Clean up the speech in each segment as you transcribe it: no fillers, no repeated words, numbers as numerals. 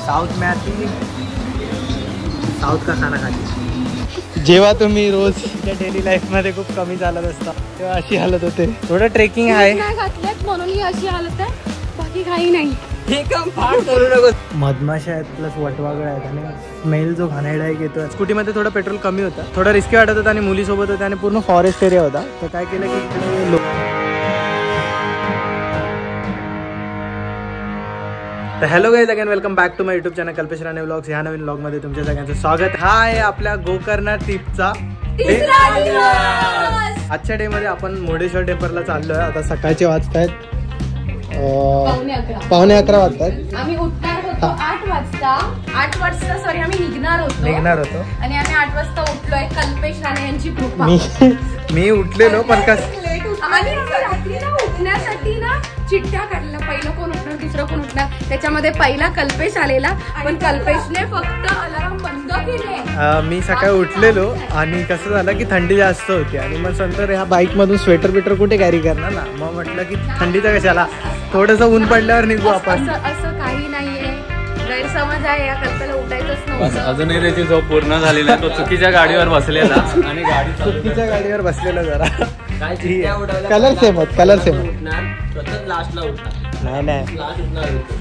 South में आती, south का खाना खाती। जेव्हा तुम्ही रोज डेली लाईफ मध्ये खूप कमी चालत असता तेव्हा अशी हालत होते। थोडं ट्रेकिंग आहे म्हणून ही अशी हालत आहे, बाकी काही नाही। हे काम फार करू नको। मधमाशा आहेत प्लस वटवागळ आहेत आणि स्मेल जो घाणेरडा एक येतो। स्कूटीमध्ये थोडं पेट्रोल कमी होतं, थोडं रिस्की वाटत होतं आणि मुलीसोबत होतं आणि पूर्ण फॉरेस्ट एरिया होता। तर काय केलं की इकडे तर hello guys, again welcome back to my YouTube channel Kalpesh Rane vlogs. ह्या नवीन व्लॉग मध्ये तुमच्या सगळ्यांचं स्वागत। हा आहे आपल्या गोकर्ण ट्रिपचा तिसरा दिवस। आजच्या डे मध्ये आपण मुर्डेश्वर टेम्पलला चाललोय। आता सकाळचे वाजतायत 11:15 वाजतात। आम्ही उठणार होतो 8 वाजता सॉरी आम्ही निघणार होतो आणि आम्ही 8 वाजता उठलोय। कल्पेश राणे यांची कृपा। मी उठलेलो पण आणि रात्रीला उठण्यासाठी ना चिठ्ठ्या काढल्या, पहिलं कोण उठणार दुसरं कोण उठणार, त्याच्यामध्ये पहिला कल्पेश आलेला, पण कल्पेशने फक्त अलार्म बंद केले। मी सकाळी उठलेलो आणि कसं झालं की थंडी जास्त होती आणि मग नंतर ह्या बाईक मधून स्वेटर बिटर कुठे कॅरी करणार ना, मग म्हटलं की थंडीचा कशाला, थोडस ऊन पडल्यावर निघू आपण। असं काही नाहीये, गैरसमज आहे, या कल्पेला उठायचंच नव्हतं। अजूनही त्याची झोप पूर्ण झाली नाही, तो चुकीच्या गाडीवर बसलेला आणि चुकीच्या गाडीवर बसलेला जरा। कलर सेम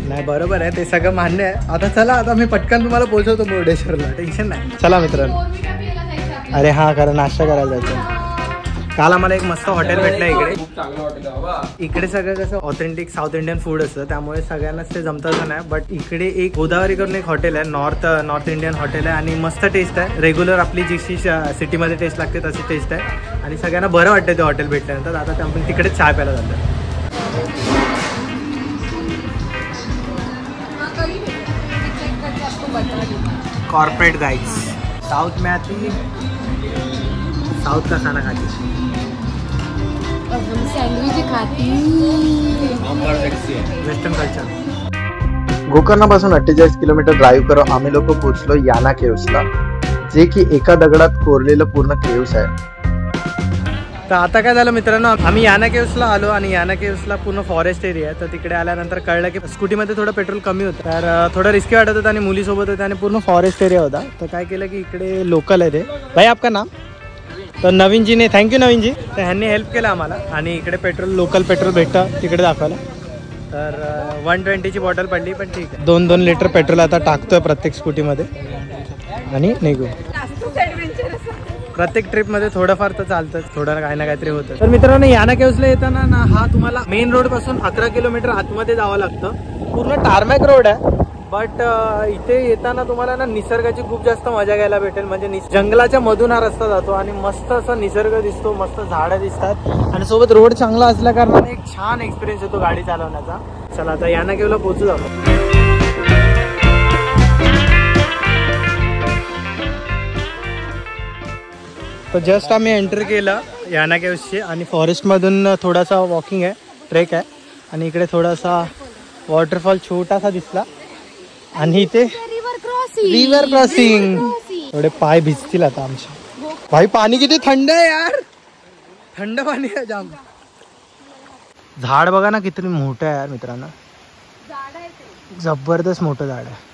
नाही बरोबर आहे, ते सगळं मान्य आहे। आता चला, आता मी पटकन तुम्हाला पोहोचवतो मुर्डेश्वरला, टेन्शन नाही। चला मित्रांनो। अरे हा, कारण नाश्ता करायला जायचं। काल आम्हाला एक मस्त हॉटेल भेटलं इकडे। खूप चांगलं हॉटेल। इकडे सगळं कसं ऑथेंटिक साऊथ इंडियन फूड असतं, त्यामुळे सगळ्यांनाच ते जमतं नाही। बट इकडे एक गोदावरी करून एक हॉटेल आहे, नॉर्थ इंडियन हॉटेल आहे आणि मस्त टेस्ट आहे। रेग्युलर आपली जशी सिटीमध्ये टेस्ट लागते तशी टेस्ट आहे आणि सगळ्यांना बरं वाटतं ते हॉटेल भेटल्यानंतर। आता आपण तिकडे चाय प्यायला जातो। कॉर्पोरेट गाइड्स, साउथ में आती, साउथ का खाना खाती, सैंडविच खाती, वेस्टर्न कल्चर। गोकर्णापासून 48 किलोमीटर ड्राईव्ह करत आम्ही लोक पोहोचलो याना केव्सला, जे की एका दगडात कोरलेलं पूर्ण केव्स आहे। तर आता काय झालं मित्रांनो, आम्ही याना केव्सला आलो आणि याना केव्सला पूर्ण फॉरेस्ट एरिया आहे। तर तिकडे आल्यानंतर कळलं की स्कूटीमध्ये थोडं पेट्रोल कमी होतं, तर थोडं रिस्की वाटत होतं आणि मुलीसोबत होतं आणि पूर्ण फॉरेस्ट एरिया होता। तर काय केलं की इकडे लोकल आहे ते भाई, आपका नाम? तर नवीनजीने, थँक्यू नवीनजी, तर ह्यांनी हेल्प केलं आम्हाला आणि इकडे लोकल पेट्रोल भेटतं तिकडे दाखवायला। तर 120ची बॉटल पडली, पण ठीक आहे। 2-2 लिटर पेट्रोल आता टाकतोय प्रत्येक स्कूटीमध्ये आणि निघू। प्रत्येक ट्रिपमध्ये थोडंफार तर चालतंच, थोडं काही ना काहीतरी होतं। तर मित्रांनो, याना केव्सला येताना ना, हा तुम्हाला मेन रोड पासून 11 किलोमीटर आतमध्ये जावं लागतं। पूर्ण टारमॅक रोड आहे, बट इथे येताना तुम्हाला ना निसर्गाची खूप जास्त मजा घ्यायला भेटेल। म्हणजे जंगलाच्या मधून हा रस्ता जातो आणि मस्त असा निसर्ग दिसतो, मस्त झाडं दिसतात आणि सोबत रोड चांगला असल्या कारणाने एक छान एक्सपिरियन्स येतो गाडी चालवण्याचा। चला आता याना केव्सला पोहोचू जातो। तर जस्ट आम्ही एंटर केलं याना केव्सचे आणि फॉरेस्टमधून थोडासा वॉकिंग आहे, ट्रेक आहे आणि इकडे थोडासा वॉटरफॉल छोटासा दिसला आणि इथे रिव्हर क्रॉसिंग। थोडे पाय भिजतील आता आमचे। भाई पाणी किती थंड आहे यार, थंड पाणी आहे जाम। झाड बघा ना किती मोठं आहे यार मित्रांनो, जबरदस्त मोठं झाड आहे।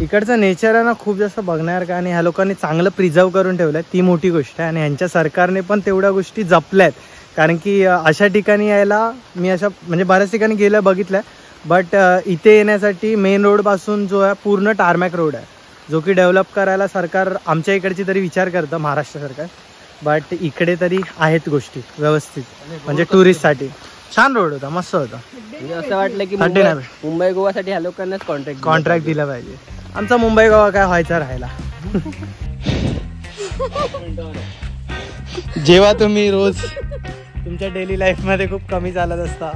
इकडचं नेचर आहे ना खूप जास्त बघण्यासारखं आणि ह्या लोकांनी चांगलं प्रिझर्व करून ठेवलंय, ती मोठी गोष्ट आहे। आणि ह्यांच्या सरकारने पण तेवढ्या गोष्टी जपल्यात, कारण की अशा ठिकाणी यायला मी अशा म्हणजे बऱ्याच ठिकाणी गेलं बघितलंय, बट इथे येण्यासाठी मेन रोड पासून जो आहे पूर्ण टारमॅक रोड आहे, जो की डेव्हलप करायला सरकार आमच्या इकडची तरी विचार करतं, महाराष्ट्र सरकार। बट इकडे तरी आहेत गोष्टी व्यवस्थित, म्हणजे टुरिस्टसाठी छान रोड होता, मस्त होता। असं वाटलं की मुंबई गोवासाठी ह्या लोकांनाच कॉन्ट्रॅक्ट दिला पाहिजे। आमचा मुंबई गोवा काय व्हायचा राहिला। जेव्हा तुम्ही रोज तुमच्या डेली लाईफ मध्ये खूप कमी चालत असता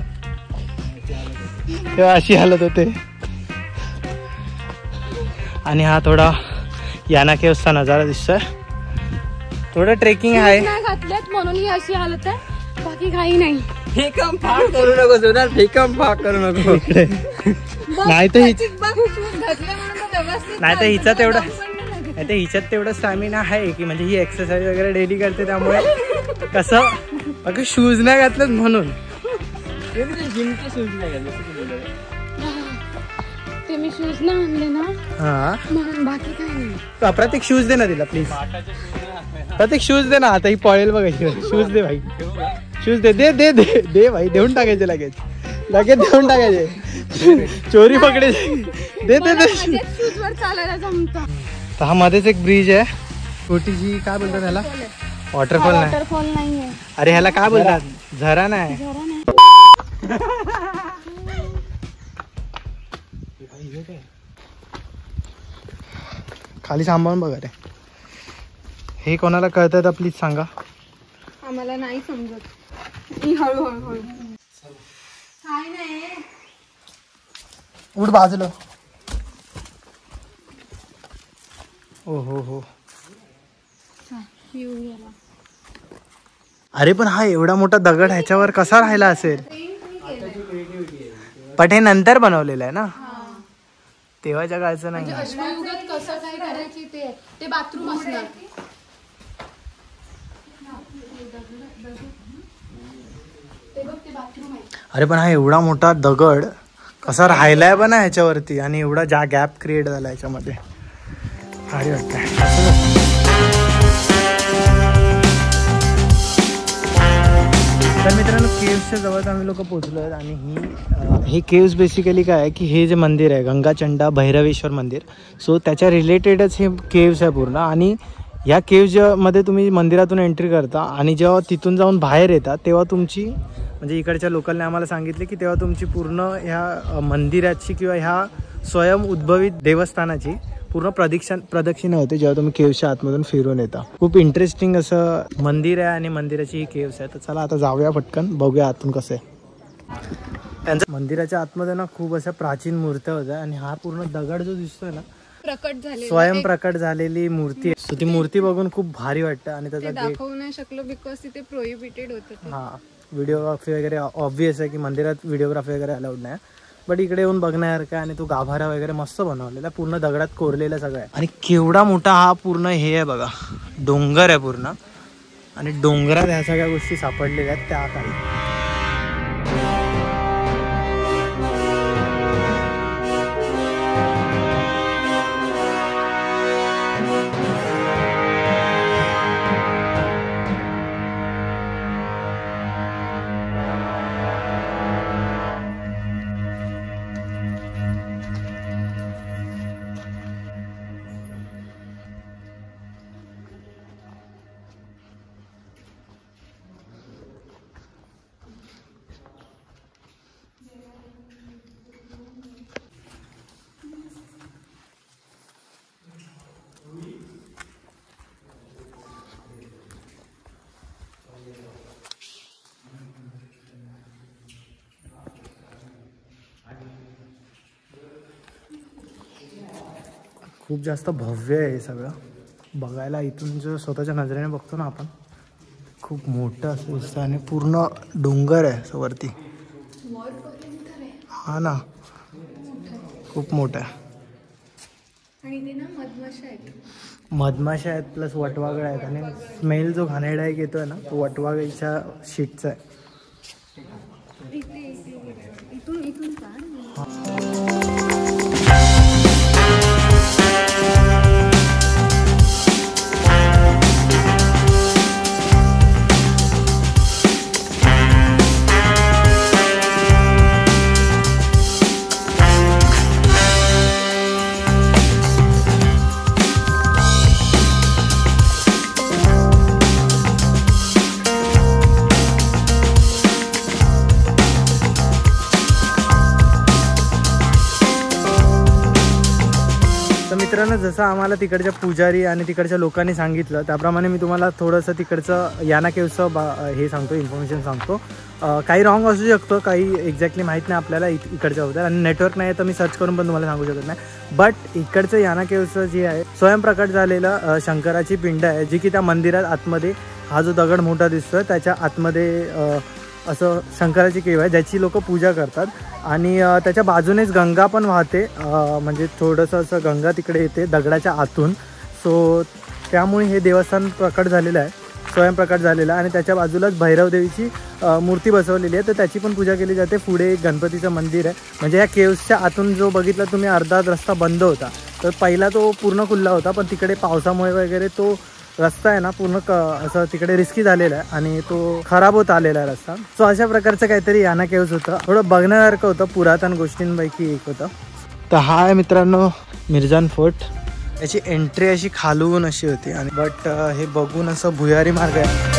तेव्हा अशी हालत होते। आणि हा थोडा याना केव्सचा नजारा दिसतोय, थोडं ट्रेकिंग आहे म्हणून ही अशी हालत आहे, बाकी काही नाही। हे काम फार करू नको सोनार, हे काम फार करू नको इकडे। नाही तर हिच्यात तेवढं स्टॅमिना आहे की म्हणजे ही एक्सरसाइज वगैरे डेली करते, त्यामुळे कसं अगं शूज नाही घातलं म्हणून ते ते मी शूज ना आणले ना हा म्हणून बाकी काय नाही. प्रत्येक शूज दे ना तिला प्लीज. प्रत्येक शूज दे ना. आता ही पळेल बघायची. शूज दे भाई. शूज दे दे दे दे दे भाई. देऊन टाकायचे लगेच. लगेच देऊन टाकायचे. चोरी पकडे. दे दे दे. शूज वर चालायला जमतं. तर हा मध्येच एक ब्रिज आहे. छोटीशी काय बोलतात त्याला? वॉटरफॉल नाही. वॉटरफॉल नाहीये. अरे ह्याला काय बोलतात? झरा नाही. खाली सांभाळून बघा रे. हे कोणाला कळतं तर प्लीज सांगा. आम्हाला नाही समजत. हळू हळू हळू काय नाही. उठ बाजूला. ओ हो हो. अरे पण हा एवढा मोठा दगड ह्याच्यावर कसा राहिला असेल? पण हे नंतर बनवलेलं आहे ना, तेव्हाच्या काळचं नाही. अश्मयुगात कसं काय करायची ते बाथरूम असणार. अरे पण हा एवढा मोठा दगड कसा राहिलाय पण ह्याच्यावरती, आणि एवढा ज्या गॅप क्रिएट झाला ह्याच्यामध्ये. भारी वाटतंय. तर मित्रांनो, केव्सच्या जवळ आम्ही लोक पोहोचलो आहेत. आणि हे केव्स बेसिकली काय आहे की हे जे मंदिर आहे गंगाचंडा भैरवेश्वर मंदिर, सो त्याच्या रिलेटेडच हे केव्स आहे पूर्ण. आणि या केव्समध्ये तुम्ही मंदिरातून एंट्री करता आणि जेव्हा तिथून जाऊन बाहेर येतात तेव्हा तुमची, म्हणजे इकडच्या लोकलने आम्हाला सांगितले की तेव्हा तुमची पूर्ण ह्या मंदिराची किंवा ह्या स्वयं उद्भवित देवस्थानाची पूर्ण प्रदक्षिणा होते जेव्हा तुम्ही केव्सच्या आतमधून फिरून येता. खूप इंटरेस्टिंग असं मंदिर आहे आणि मंदिराची ही केव्स आहे. तर चला आता जाऊया पटकन, बघूया आतून कसं आहे. त्यांच्या मंदिराच्या आतमध्ये ना खूप अशा प्राचीन मूर्त्या होत्या. आणि हा पूर्ण दगड जो दिसतोय ना, प्रकट झाले स्वयं प्रकट झालेली मूर्ती आहे. सो ती मूर्ती बघून खूप भारी वाटतं. आणि त्याचा दाखवू नाही शकलो बिकॉज तिथे प्रोहिबिटेड होतं. हा, व्हिडिओग्राफी वगैरे ऑब्विस आहे की मंदिरात व्हिडिओग्राफी वगैरे अलाउड नाही, बट इकडे येऊन बघण्यासारखं. आणि तो गाभारा वगैरे मस्त बनवलेला, पूर्ण दगडात कोरलेला सगळं आहे. आणि केवढा मोठा हा पूर्ण हे आहे बघा, डोंगर आहे पूर्ण. आणि डोंगरात ह्या सगळ्या गोष्टी सापडलेल्या आहेत त्या काळी. खूप जास्त भव्य आहे हे सगळं बघायला. इथून जो स्वतःच्या नजरेने बघतो ना आपण, खूप मोठं असं दिसतं. आणि पूर्ण डोंगर आहे असं वरती. हा ना, खूप मोठं आहे. आणि ते ना मधमाशा आहेत. मधमाशा आहेत प्लस वटवाघळ आहेत. आणि स्मेल जो घाणेरडा एक येतोय ना, तो वटवाघळीच्या शीटचा आहे. इथून इथून मित्रांनो, जसं आम्हाला तिकडच्या पुजारी आणि तिकडच्या लोकांनी सांगितलं त्याप्रमाणे मी तुम्हाला थोडंसं तिकडचं याना केव्सचं हे सांगतो, इन्फॉर्मेशन सांगतो. काही रॉंग असू शकतो, काही एक्झॅक्टली माहीत नाही आपल्याला इकडच्या होत्या. आणि नेटवर्क नाही तर मी सर्च करून पण तुम्हाला सांगू शकत नाही. बट इकडचं याना केव्सचं जे आहे स्वयंप्रकट झालेलं शंकराची पिंड आहे, जी की त्या मंदिरात आतमध्ये हा जो दगड मोठा दिसतो त्याच्या आतमध्ये असं शंकराची केव आहे ज्याची लोक पूजा करतात. आणि त्याच्या बाजूनेच गंगा पण वाहते, म्हणजे थोडंसं असं गंगा तिकडे येते दगडाच्या आतून. सो त्यामुळे हे देवस्थान प्रकट झालेलं आहे. स्वयंप्रकट झालेला आणि त्याच्या बाजूलाच भैरव देवीची मूर्ती बसवलेली आहे, तर त्याची पण पूजा केली जाते. पुढे एक गणपतीचं मंदिर आहे. म्हणजे या केव्सच्या आतून जो बघितला तुम्ही अर्धा रस्ता बंद होता, तर पहिला तो पूर्ण खुल्ला होता, पण तिकडे पावसामुळे वगैरे तो रस्ता आहे ना पूर्ण असं तिकडे रिस्की झालेला आहे आणि तो खराब होत आलेला आहे रस्ता. सो अशा प्रकारचं काहीतरी याना केव्स होतं. थोडं बघण्यासारखं होतं, पुरातन गोष्टींपैकी एक होतं. तर हा आहे मित्रांनो मिर्जान फोर्ट. याची एंट्री अशी खालून अशी होती आणि बट हे बघून असं भुयारी मार्ग आहे.